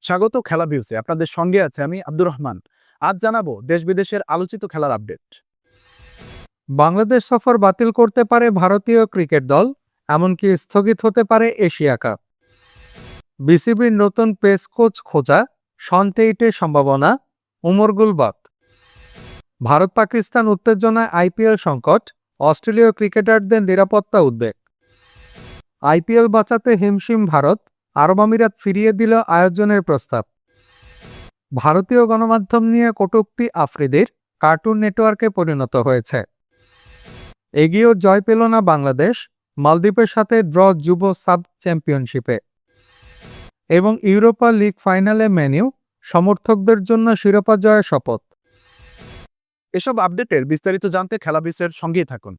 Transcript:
স্বাগত খেলা ভিউসে। আপনাদের সঙ্গে আছে আমি আব্দুর রহমান। আজ জানাবো দেশ বিদেশের আলোচিত খেলার আপডেট। বাংলাদেশ সফর বাতিল করতে পারে ভারতীয় ক্রিকেট দল, এমনকি স্থগিত হতে পারে এশিয়া কাপ। বিসিবির নতুন পেস কোচ খোঁজা, শন টেইটের সম্ভাবনা। উমর গুলবাত। ভারত পাকিস্তান উত্তেজনায় আইপিএল সংকট, অস্ট্রেলীয় ক্রিকেটারদের নিরাপত্তা উদ্বেগ। আইপিএল বাঁচাতে হিমশিম ভারত, আরব আমিরাত ফিরিয়ে দিল আয়োজনের প্রস্তাব। ভারতীয় গণমাধ্যম নিয়ে কটূক্তি আফ্রিদির, কার্টুন নেটওয়ার্কে পরিণত হয়েছে। এগিয়েও জয় পেল না বাংলাদেশ, মালদ্বীপের সাথে ড্র যুব সাব চ্যাম্পিয়নশিপে। এবং ইউরোপা লিগ ফাইনালে ম্যানইউ, সমর্থকদের জন্য শিরোপা জয়ের শপথ। এসব আপডেটের বিস্তারিত জানতে খেলা ভিউসের সঙ্গেই থাকুন।